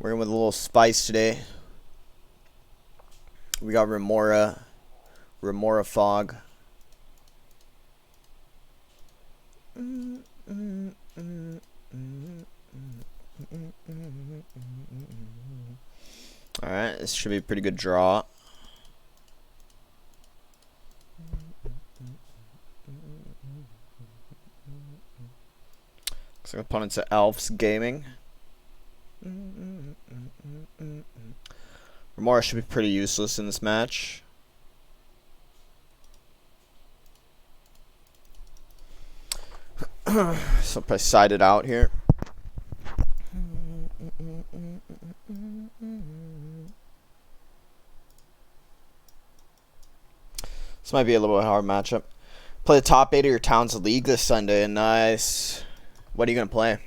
We're in with a little spice today. We got Remora Fog. Alright, this should be a pretty good draw. Looks like opponent's at Elves Gaming. Remora should be pretty useless in this match. So probably side it out here. This might be a little bit hard matchup. Play the top 8 of your town's league this Sunday. Nice. What are you going to play?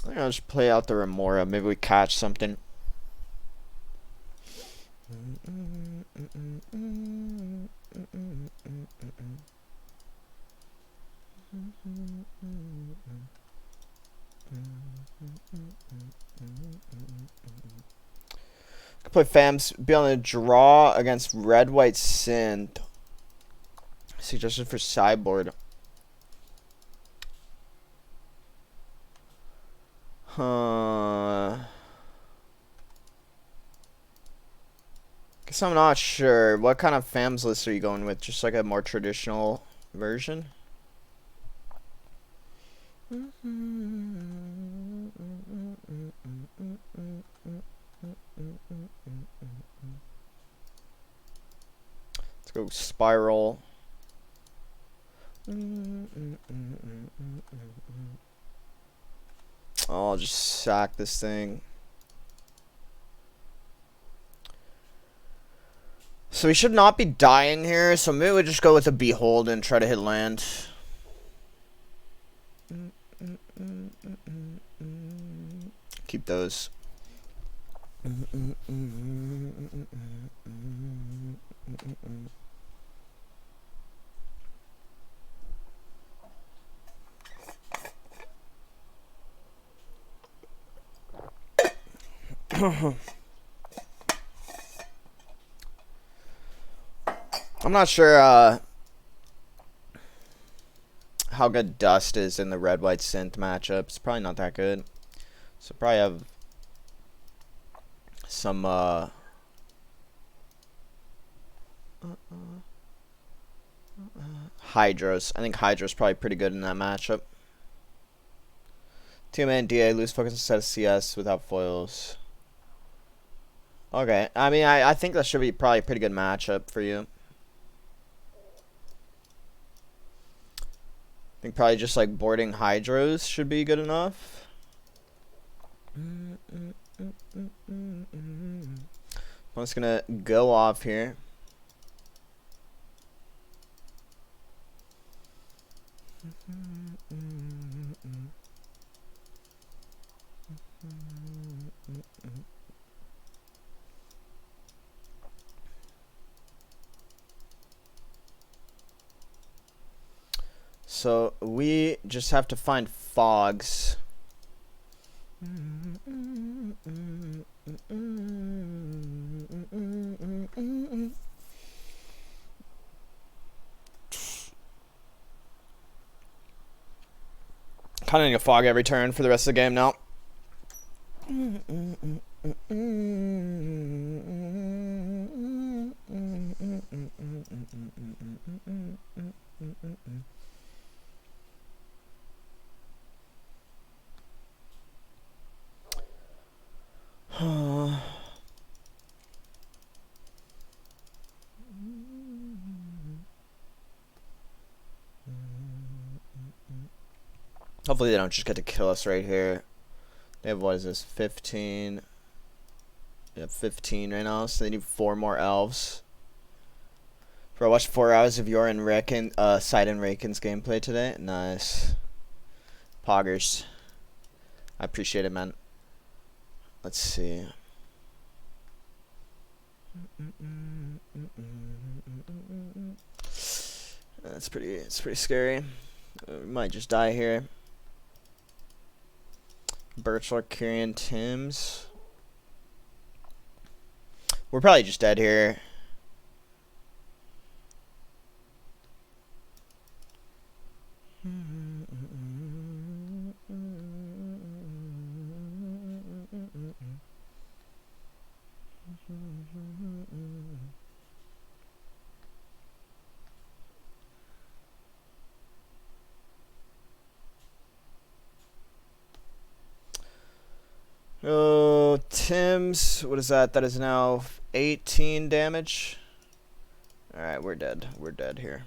I think I'll just play out the Remora. Maybe we catch something. Could play Fams. Be on the draw against Red White Synth. Suggestion for sideboard. Guess I'm not sure. What kind of Fams list are you going with? Just like a more traditional version? Let's go Spiral. I'll just sack this thing. So we should not be dying here, so maybe we just go with a Behold and try to hit land. Keep those. I'm not sure how good Dust is in the Red-White Synth matchup. It's probably not that good. So probably have some Hydros. I think Hydros probably pretty good in that matchup. 2-man DA, lose focus instead of CS without foils. Okay, I mean, I think that should be probably a pretty good matchup for you. I think probably just like boarding Hydros should be good enough. I'm just gonna go off here. So we just have to find fogs. Kind of need a fog every turn for the rest of the game now. Hopefully they don't just get to kill us right here. They have, what is this, 15? They have 15 right now, so they need 4 more elves. Bro, I watched 4 hours of your and Rakin, Side and Rakin's gameplay today. Nice. Poggers. I appreciate it, man. Let's see. It's pretty scary. We might just die here. Birchlark, Kyrian, Tim's. We're probably just dead here. Oh, Tim's. What is that? That is now 18 damage. Alright, we're dead. We're dead here.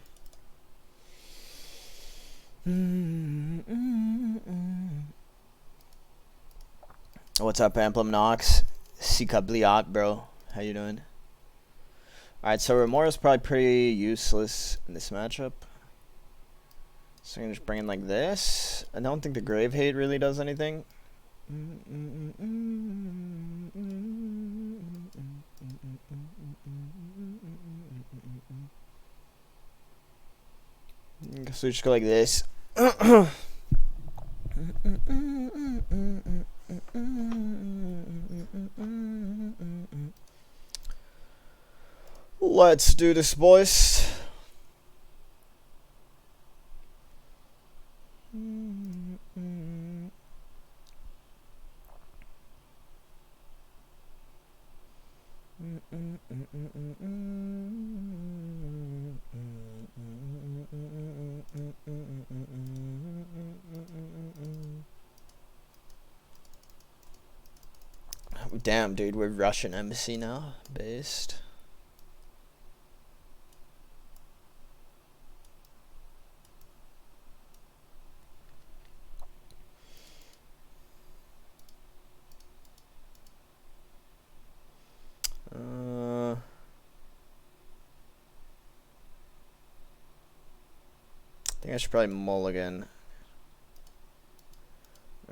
What's up, Amplum Nox? Sika Bliat, bro. How you doing? Alright, so Remora's probably pretty useless in this matchup. So I'm gonna just bring in like this. I don't think the Grave Hate really does anything. So we just go like this. Let's do this, boys. Damn, dude, we're Russian embassy now, based. I think I should probably mulligan.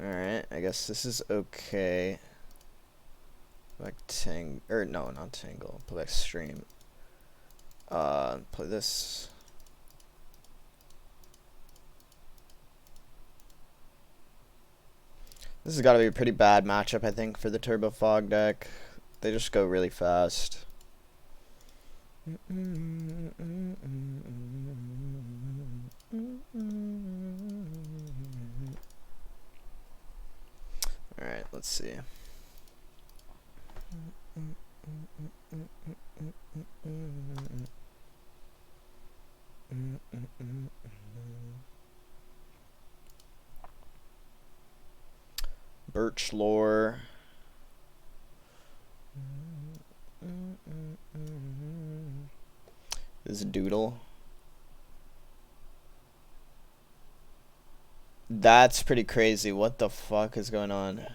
Alright, I guess this is okay. Like or no, not Tangle. Play back Stream. Play this. This has got to be a pretty bad matchup, I think, for the Turbo Fog deck. They just go really fast. Alright, let's see. Birch Lore. This Doodle. That's pretty crazy. What the fuck is going on?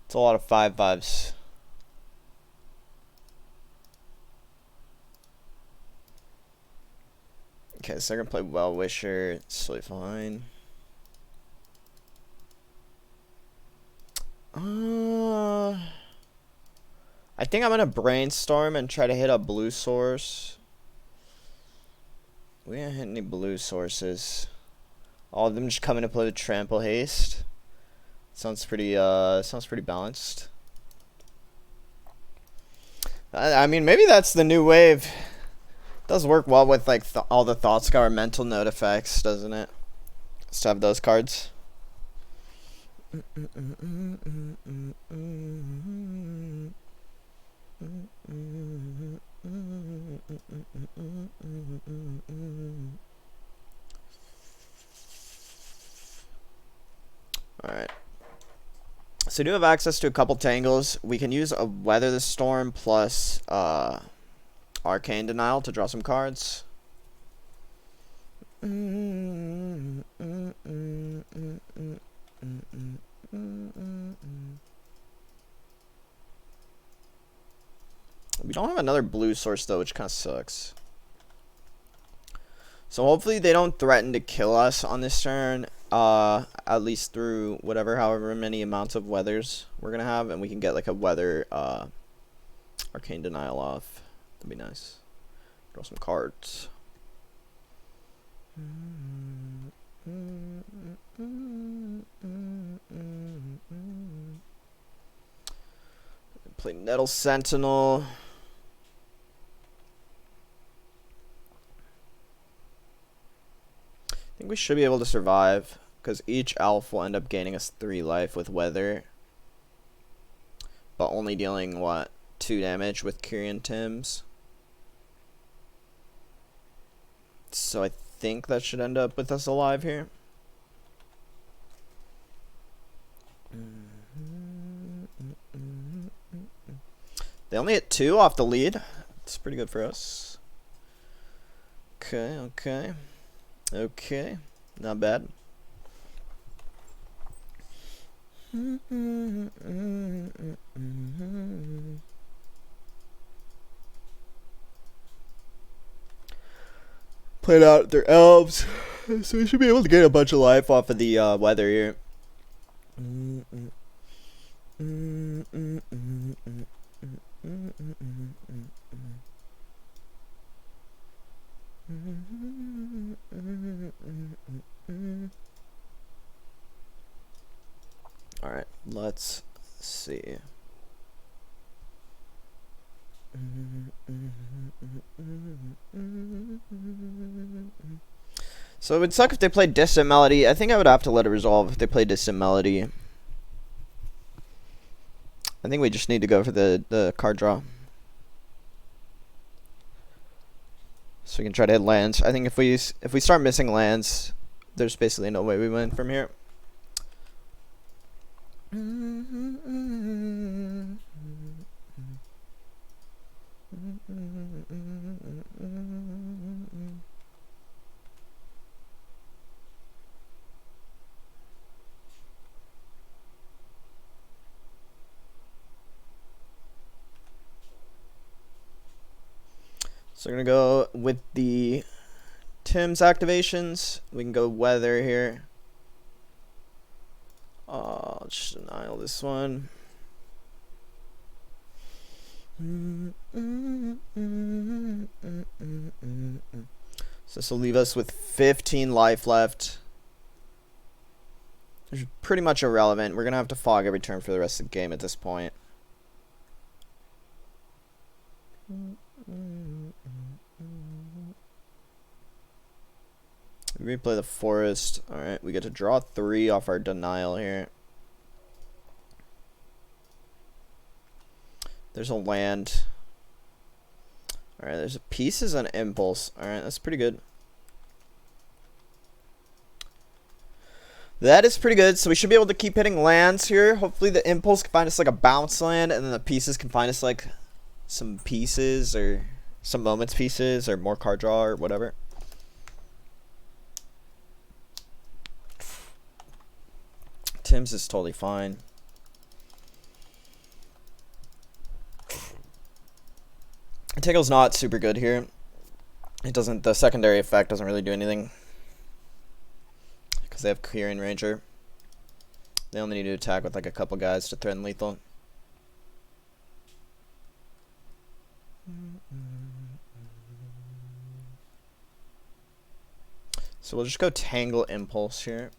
It's a lot of 5/5s. Okay, so they're gonna play Well Wisher. It's totally fine. I think I'm gonna brainstorm and try to hit a blue source. We didn't hit any blue sources. All of them just coming to play with Trample Haste. Sounds pretty balanced. I mean, maybe that's the new wave. It does work well with like all the Thought Scour mental note effects, doesn't it? Just to have those cards. Alright. So we do have access to a couple tangles. We can use a Weather the Storm plus Arcane Denial to draw some cards. We don't have another blue source though, which kind of sucks. So hopefully they don't threaten to kill us on this turn, at least through however many amounts of weathers we're gonna have, and we can get like a weather Arcane Denial off. That'd be nice. Draw some cards. Play Nettle Sentinel. I think we should be able to survive, because each elf will end up gaining us 3 life with Weather, but only dealing, what, 2 damage with Kyrian Tims. So I think that should end up with us alive here. They only hit 2 off the lead. It's pretty good for us. Okay. Not bad. Played out their elves, so we should be able to get a bunch of life off of the weather here. Alright, let's see. So it would suck if they played Distant Melody. I think I would have to let it resolve if they played Distant Melody. I think we just need to go for the card draw. So we can try to hit lands. I think if we start missing lands, there's basically no way we win from here. So we're gonna go with the Tim's activations. We can go Weather here. I'll just denial this one. So this will leave us with 15 life left. Which is pretty much irrelevant. We're gonna have to fog every turn for the rest of the game at this point. Replay the forest. Alright, we get to draw 3 off our denial here. There's a land. Alright, there's a pieces and impulse. Alright, that's pretty good. That is pretty good. So we should be able to keep hitting lands here. Hopefully the impulse can find us like a bounce land, and then the pieces can find us like some pieces or some moments pieces or more card draw or whatever. Tim's is totally fine. Tickle's not super good here. It doesn't. The secondary effect doesn't really do anything because they have Kyrian Ranger. They only need to attack with like a couple guys to threaten lethal. So we'll just go Tangle Impulse here.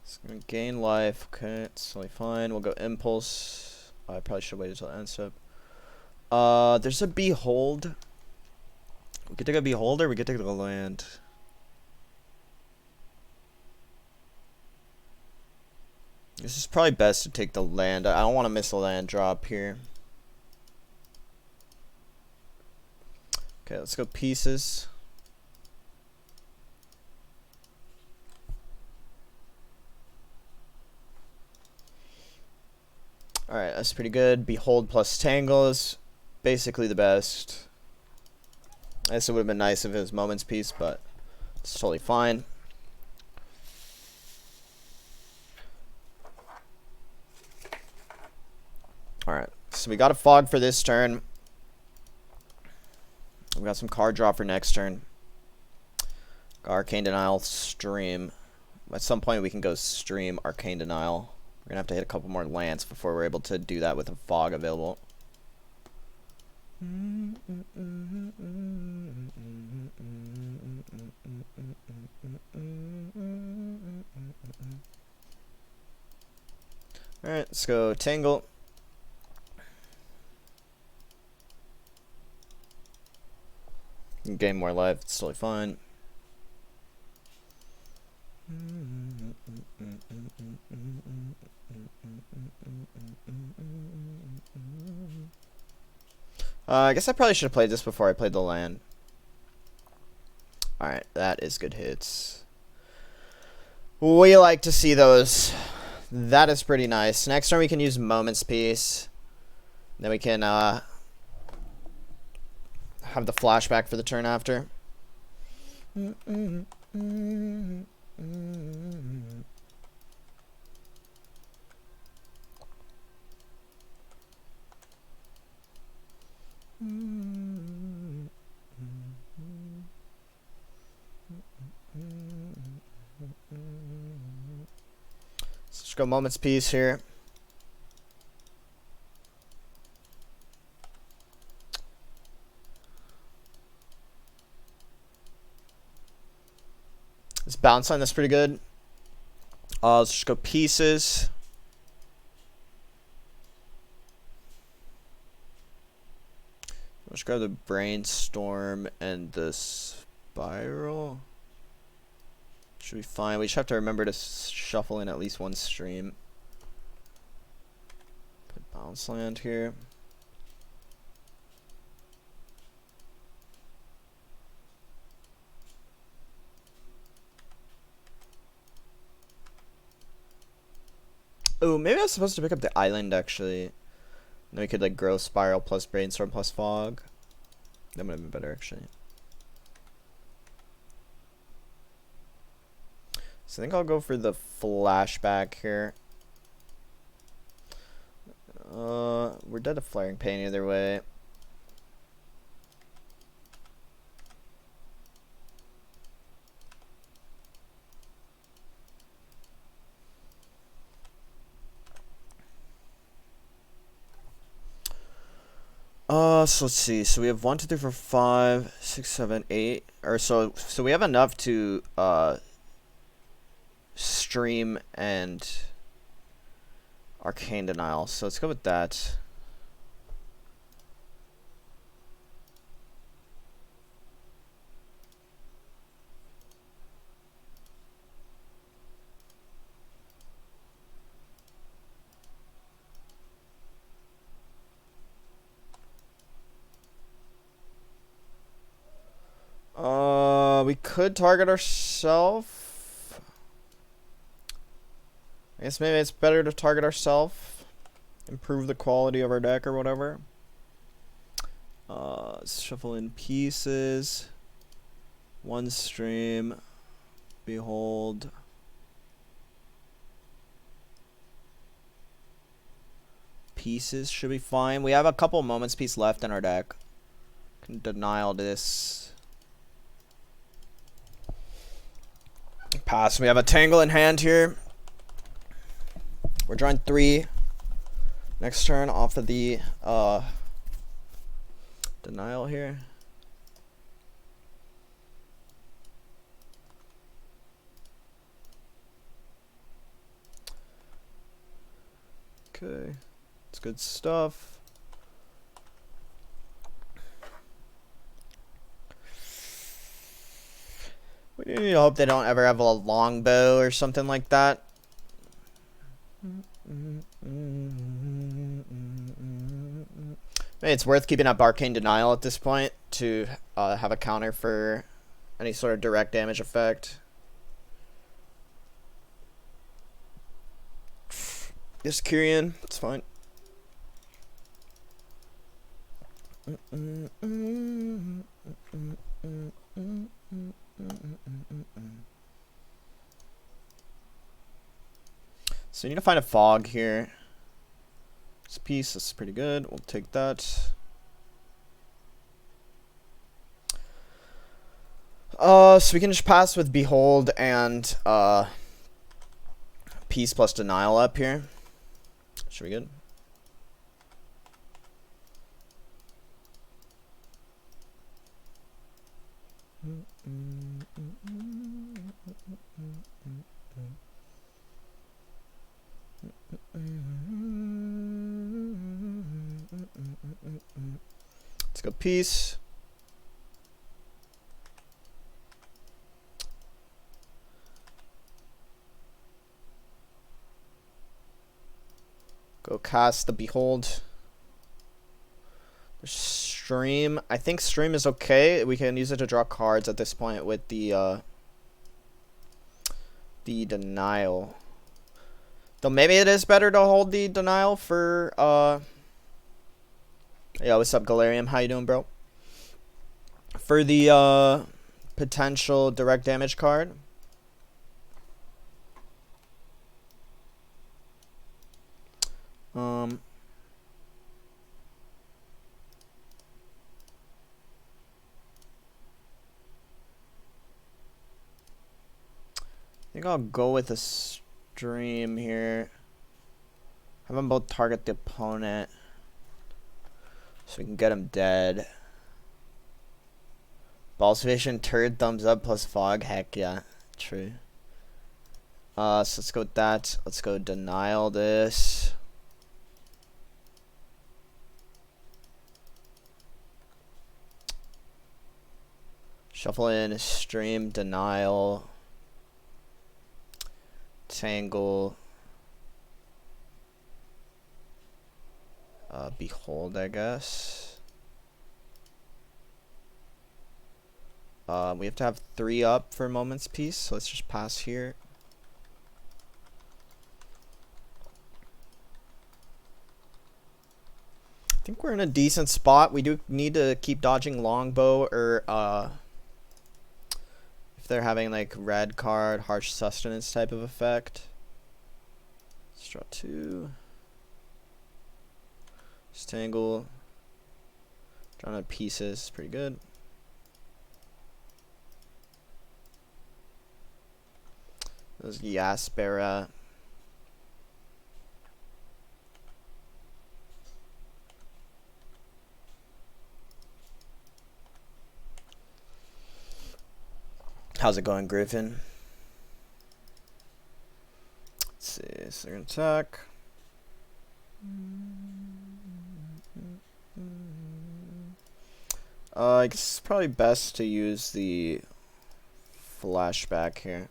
It's gonna gain life. Okay, it's totally fine. We'll go Impulse. I probably should wait until it ends up. There's a Behold. We could take a Behold or we could take the land. This is probably best to take the land. I don't want to miss a land drop here. Okay, let's go pieces. Alright, that's pretty good. Behold plus Tangle is basically the best. I guess it would have been nice if it was Moments Piece, but it's totally fine. Alright, so we got a fog for this turn. We got some card draw for next turn. Got Arcane Denial, Stream. At some point we can go Stream, Arcane Denial. We're gonna have to hit a couple more lands before we're able to do that with a fog available. Alright, let's go Tangle. Gain more life, it's totally fine. I guess I probably should have played this before I played the land. Alright, that is good hits. We like to see those. That is pretty nice. Next turn we can use Moment's Peace. Then we can have the flashback for the turn after. Let's just go Moment's Peace here. This bounce line, that's pretty good. Let's just go Pieces. Let's grab the Brainstorm and the Spiral. Should be fine. We just have to remember to shuffle in at least one stream. Put Bounce Land here. Oh, maybe I was supposed to pick up the island actually. Then we could like grow Spiral plus Brainstorm plus Fog. That would have been better actually. So I think I'll go for the flashback here. We're dead to Flaring Pain either way. So let's see. So we have 1, 2, 3, 4, 5, 6, 7, 8. Or so we have enough to stream and Arcane Denial. So let's go with that. We could target ourselves. I guess maybe it's better to target ourselves. Improve the quality of our deck or whatever. Let's shuffle in Pieces. One stream. Behold. Pieces should be fine. We have a couple Moments Peace left in our deck. Can denial this. Pass. We have a Tangle in hand here. We're drawing 3 next turn off of the denial here. Okay, it's good stuff. We need to hope they don't ever have a longbow or something like that. Maybe it's worth keeping up Arcane Denial at this point to have a counter for any sort of direct damage effect. Just Kyrian, it's fine. So we need to find a fog here. It's a piece. That's pretty good. We'll take that. So we can just pass with Behold and Peace plus Denial up here. Should be good. Let's go Peace. Go cast the Behold. Stream. I think Stream is okay. We can use it to draw cards at this point with the Denial. Though maybe it is better to hold the Denial for yeah, what's up, Galarium? How you doing, bro? For the potential direct damage card. I think I'll go with a Stream here. Have them both target the opponent so we can get him dead. Balls Vision, Turd, Thumbs Up plus Fog. Heck yeah, true. So let's go with that. Let's go Denial this. Shuffle in, Stream, Denial, Tangle, Behold, I guess. We have to have 3 up for Moment's Peace, so let's just pass here. I think we're in a decent spot. We do need to keep dodging Longbow or if they're having like red card, Harsh Sustenance type of effect. Let's draw 2. Tangle. Drawing out pieces, pretty good. There's Yaspera. How's it going, Griffin? Let's see, so they're gonna attack. I guess it's probably best to use the flashback here.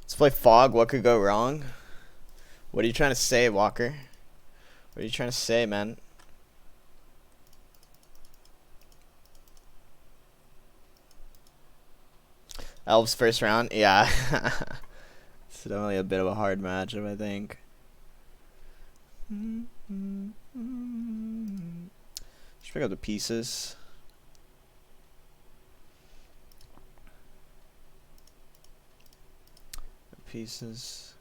Let's play Fog. What could go wrong? What are you trying to say, Walker? What are you trying to say, man? Elves first round? Yeah. It's definitely a bit of a hard matchup, I think. Just pick up the pieces. Pieces.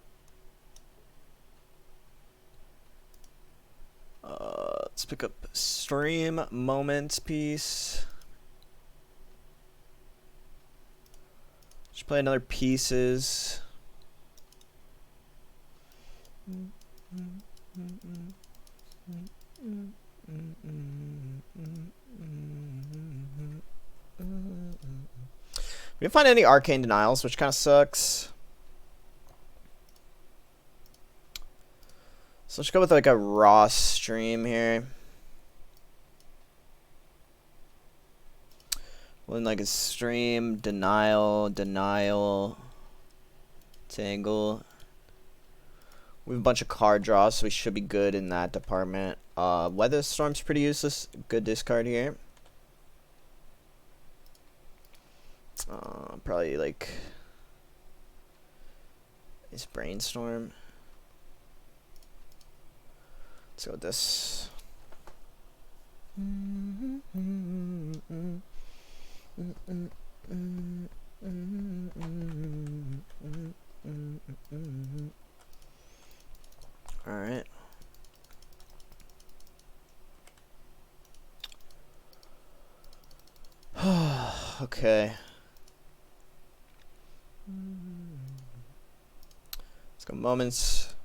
Let's pick up Stream, Moments piece. Just play another pieces. We didn't find any Arcane Denials, which kind of sucks. So let's go with like a raw Stream here. Well, like a Stream, Denial, Tangle. We have a bunch of card draws, so we should be good in that department. Weather Storm's pretty useless. Good discard here. Probably like it's Brainstorm. Let's go with this. We Okay. Let's go moments.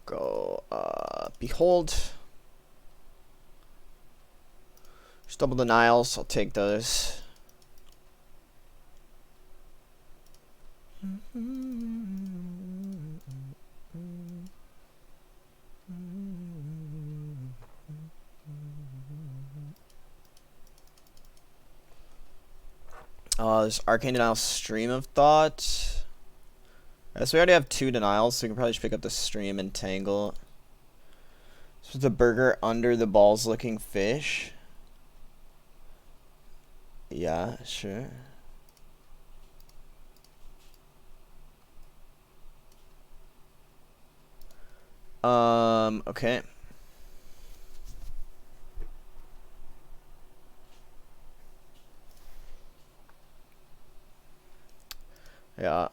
Go, behold. Just double denials, I'll take those. There's Arcane Denial, Stream of Thought. So we already have 2 denials, so we can probably just pick up the Stream and Tangle. So it's a burger under the balls looking fish. Yeah, sure. Okay. Yeah.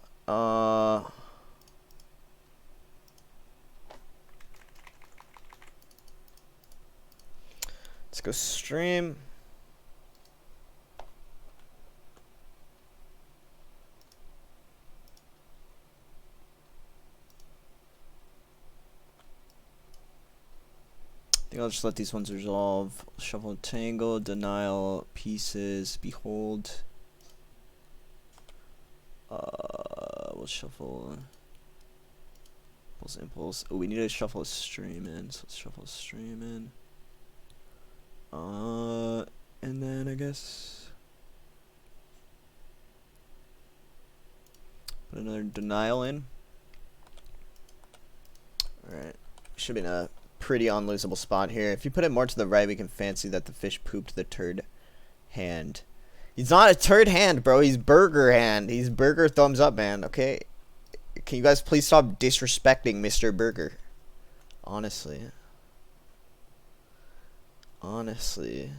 Let's go stream. I think I'll just let these ones resolve. Shuffle, tangle, denial, pieces, behold. We'll shuffle. Impulse. Oh, we need to shuffle a stream in. So let's shuffle a stream in. And then I guess put another denial in. Alright. Should be in a pretty unlosable spot here. If you put it more to the right, we can fancy that the fish pooped the turd hand. He's not a turd hand, bro. He's burger hand. He's burger thumbs up, man. Okay? Can you guys please stop disrespecting Mr. Burger? Honestly. Honestly.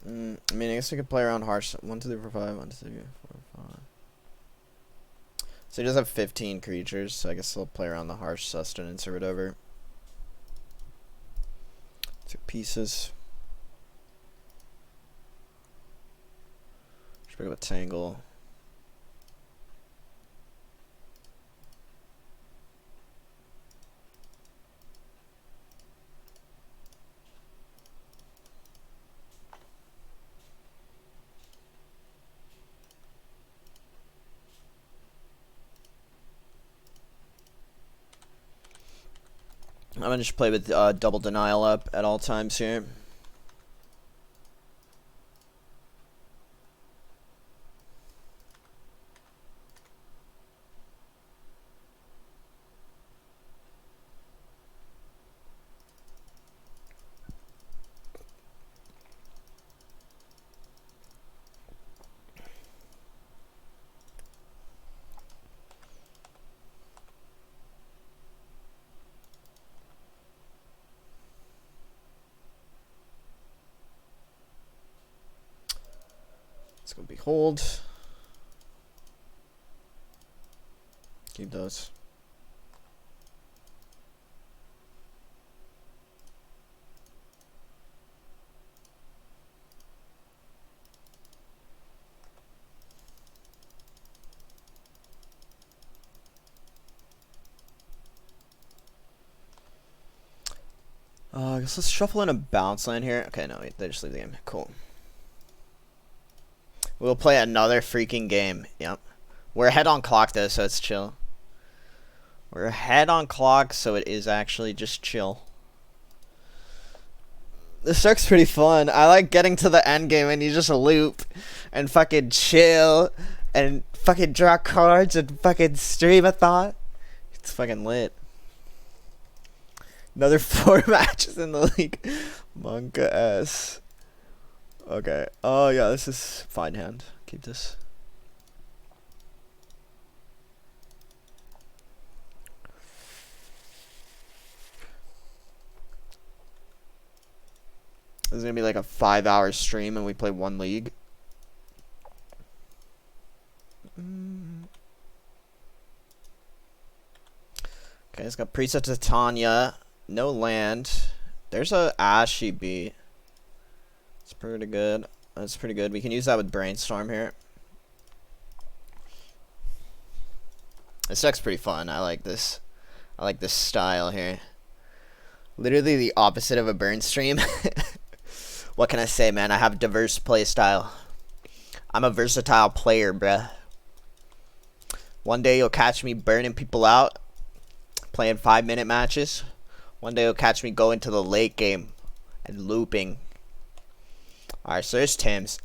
I mean, I guess we could play around harsh. 1, 2, 3, 4, 5. 1, 2, 3, 4, 5. So he does have 15 creatures, so I guess he'll play around the harsh sustenance or whatever. 2 pieces. Should pick up a tangle. I'm gonna just play with double denial up at all times here. Let's go behold. Keep those. I guess let's shuffle in a bounce line here. Okay, no, wait, they just leave the game. Cool. We'll play another freaking game. Yep. We're ahead on clock though, so it's chill. We're ahead on clock, so it is actually just chill. This deck's pretty fun. I like getting to the end game and you just loop and fucking chill and fucking draw cards and fucking stream a thought. It's fucking lit. Another 4 matches in the league. Monka S. Okay. Oh yeah, this is fine hand. Keep this. This is gonna be like a 5-hour stream and we play one league. Okay, it's got Priest of Titania. No land. There's a Ashy B. It's pretty good. That's pretty good. We can use that with Brainstorm here. This deck's pretty fun. I like this. I like this style here. Literally the opposite of a burn stream. What can I say, man? I have diverse play style. I'm a versatile player, bruh. One day you'll catch me burning people out, playing 5-minute matches. One day you'll catch me going to the late game and looping. Alright, so there's Tim's.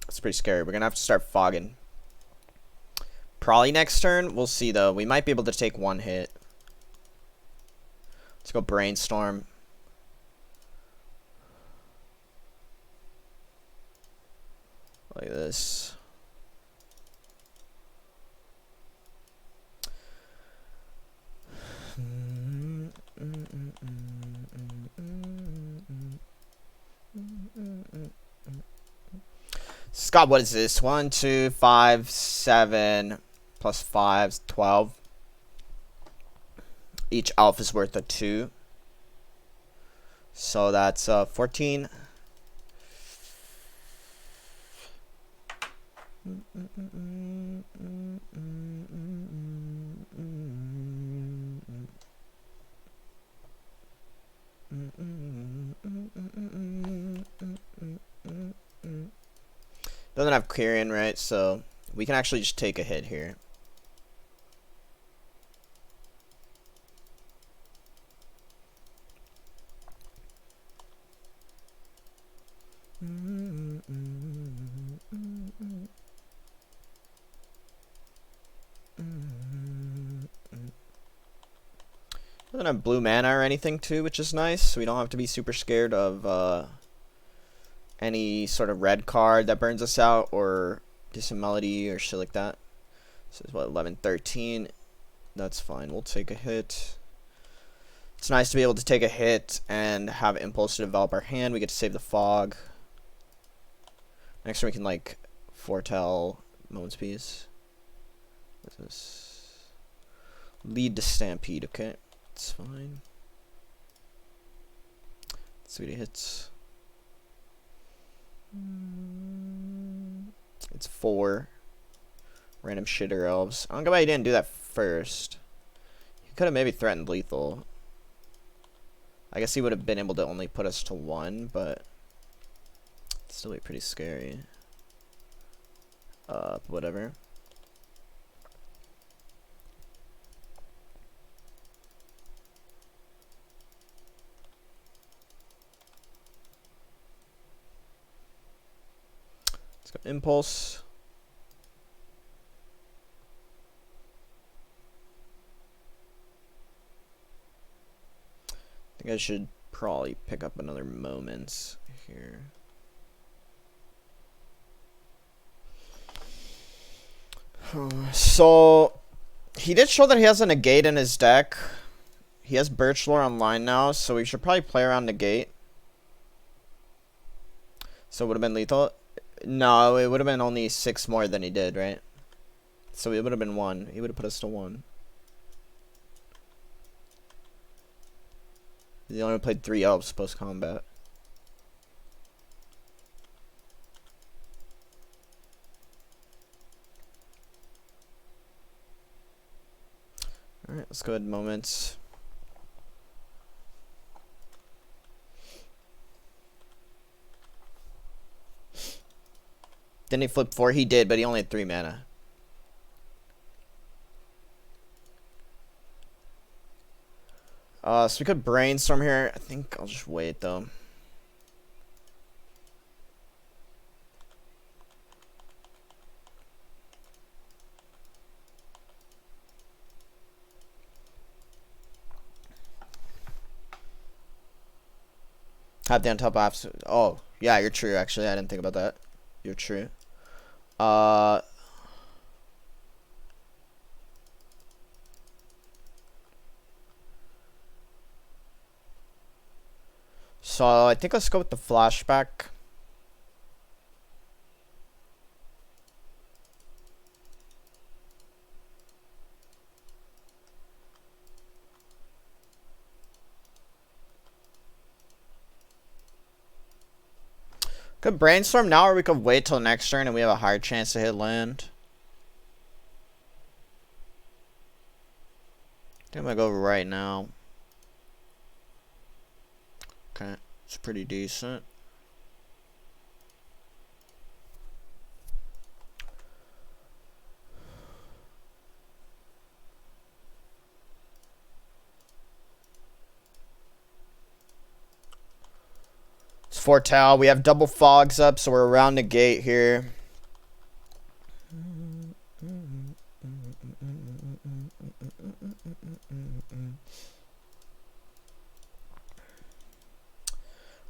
It's pretty scary. We're gonna have to start fogging. Probably next turn. We'll see, though. We might be able to take one hit. Let's go Brainstorm. Like this. Scott, what is this? 1, 2, 5, 7 plus 5 12. Each alpha is worth a 2. So that's 14. Doesn't have Kyrian, right? So we can actually just take a hit here. Doesn't have blue mana or anything too, which is nice. So we don't have to be super scared of any sort of red card that burns us out or Distant Melody or shit like that. This is what, 11, 13. That's fine. We'll take a hit. It's nice to be able to take a hit and have Impulse to develop our hand. We get to save the fog. Next turn we can like foretell Moment's Peace. What's this? Lead to Stampede. Okay, it's fine. Let's see what he hits. It's 4. Random shitter elves. I don't know why he didn't do that first. He could have maybe threatened lethal. I guess he would have been able to only put us to 1, but it's still be pretty scary. Whatever. Let's go Impulse. I think I should probably pick up another Moments here. So he did show that he has a negate in his deck. He has Birchlore online now, so we should probably play around negate. So it would have been lethal. No, it would have been only 6 more than he did, right? So it would have been 1. He would have put us to 1. He only played 3 elves post combat. Alright, let's go ahead Moments. Didn't he flip 4? He did, but he only had 3 mana. So we could Brainstorm here. I think I'll just wait though. Have the on top off. Oh, yeah, you're true, actually. I didn't think about that. You're true. So I think let's go with the flashback. Could brainstorm now, or we could wait till next turn and we have a higher chance to hit land. I think I'm gonna go right now. Okay, it's pretty decent. It's foretell. We have double fogs up, so we're around the gate here.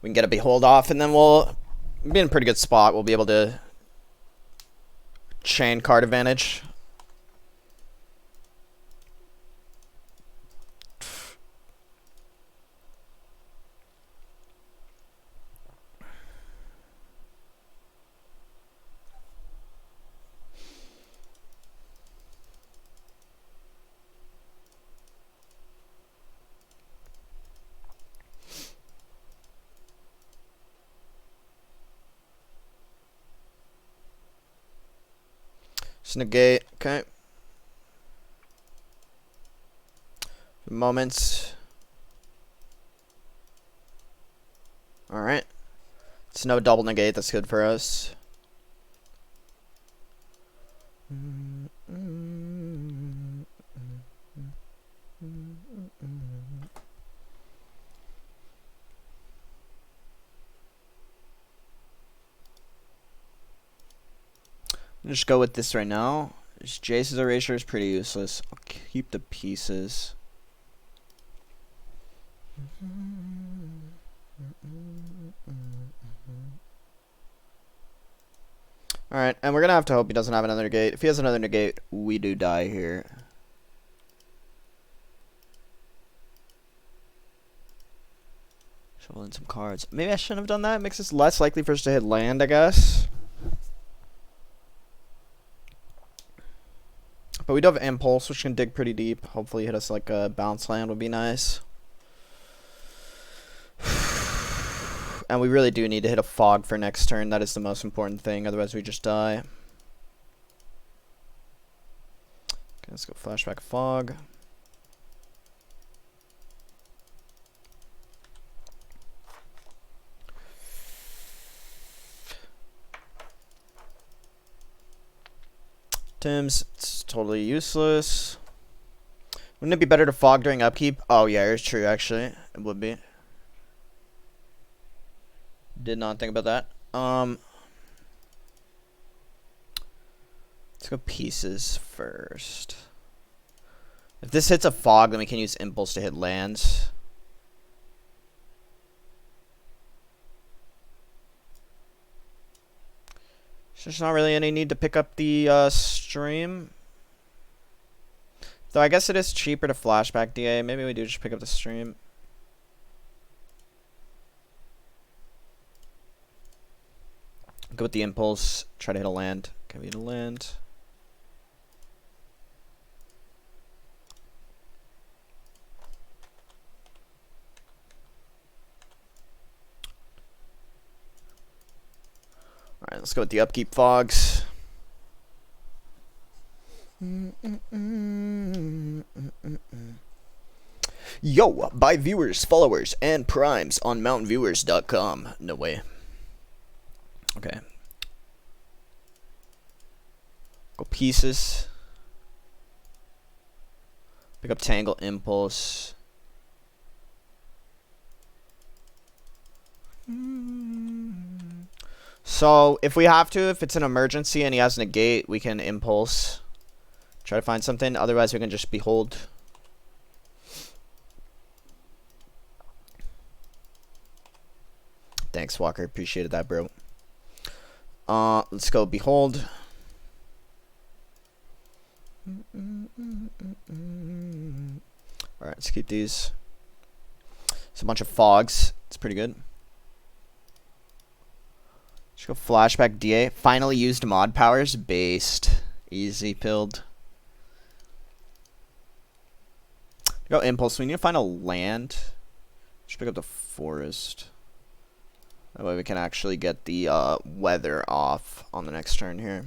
We can get a behold off, and then we'll be in a pretty good spot. We'll be able to chain card advantage. Just negate. Okay. Moments. Alright. It's no double negate. That's good for us. Just go with this right now. Jace's erasure is pretty useless. I'll keep the pieces. Alright, and we're gonna have to hope he doesn't have another negate. If he has another negate, we do die here. Shovel in some cards. Maybe I shouldn't have done that. It makes it less likely for us to hit land, I guess. But we do have Impulse, which can dig pretty deep. Hopefully hit us like a bounce land would be nice. And we really do need to hit a fog for next turn. That is the most important thing. Otherwise we just die. Okay, let's go flashback fog. Tim's, it's totally useless. Wouldn't it be better to fog during upkeep? Oh yeah, it's true actually. It would be. Did not think about that. Let's go pieces first. If this hits a fog, then we can use Impulse to hit lands. There's not really any need to pick up the stream. Though I guess it is cheaper to flashback DA. Maybe we do just pick up the stream. Go with the Impulse. Try to hit a land. Can we hit a land? Alright, let's go with the upkeep fogs. Yo, buy viewers, followers, and primes on mountainviewers.com. No way. Okay. Go pieces. Pick up Tangle Impulse. So, if we have to, if it's an emergency and he has negate, we can Impulse. Try to find something. Otherwise, we can just Behold. Thanks, Walker. Appreciated that, bro. Let's go Behold. Alright, let's keep these. It's a bunch of fogs. It's pretty good. Let's go Flashback DA. Finally used mod powers. Based. Easy pilled. Go Impulse. We need to find a land. Let's pick up the Forest. That way we can actually get the weather off on the next turn here.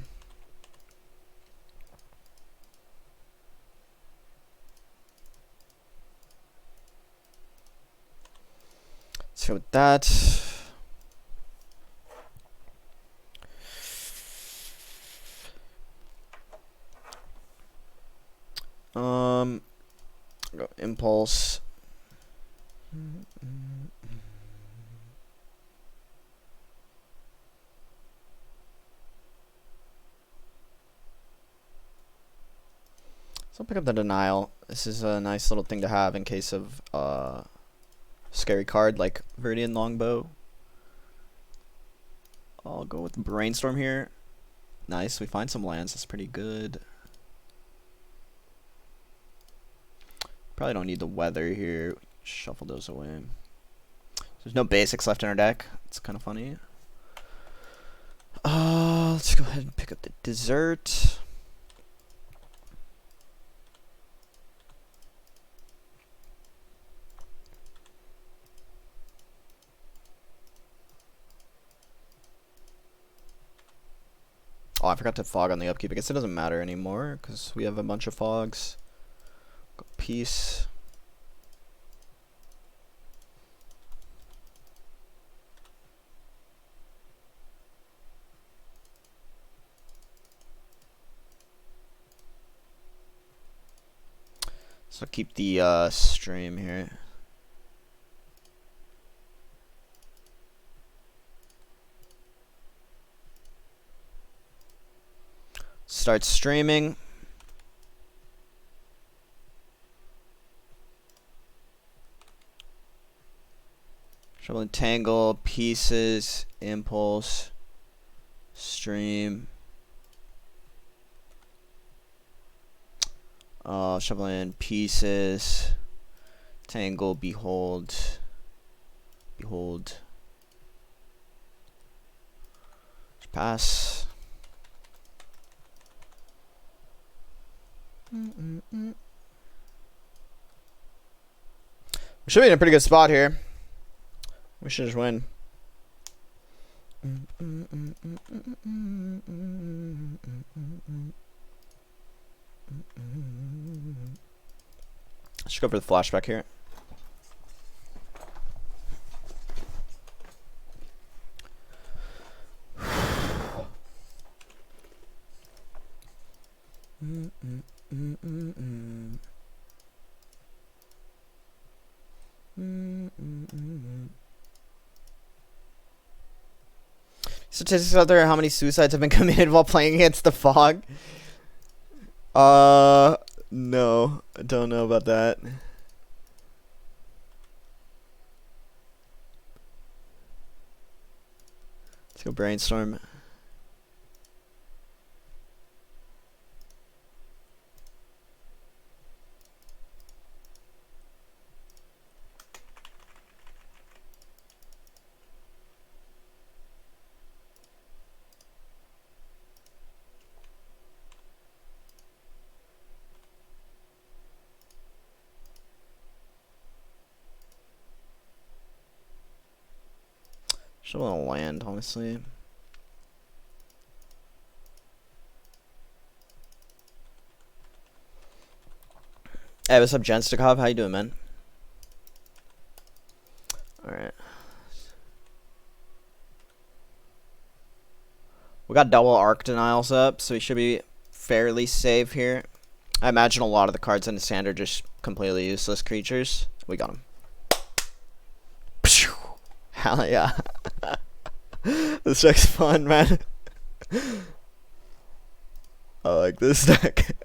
Let's go with that. Go Impulse. So I'll pick up the Denial. This is a nice little thing to have in case of scary card like Viridian Longbow. I'll go with Brainstorm here. Nice, we find some lands. That's pretty good. Probably don't need the weather here. Shuffle those away. There's no basics left in our deck. It's kind of funny. Let's go ahead and pick up the Dessert. Oh, I forgot to fog on the upkeep. I guess it doesn't matter anymore because we have a bunch of fogs. Go Peace. So keep the stream here. Start streaming. Shovel and Tangle, Pieces, Impulse, Stream. Shovel in Pieces, Tangle, Behold. Pass. We should be in a pretty good spot here. We should just win. Let's go for the flashback here. Statistics out there, how many suicides have been committed while playing against the fog? No, I don't know about that. Let's go Brainstorm. Should want to land, honestly. Hey, what's up, Jenstikov? How you doing, man? Alright. We got double arc denials up, so we should be fairly safe here. I imagine a lot of the cards in the stand are just completely useless creatures. We got them. Hell yeah. This deck's fun, man. I like this deck.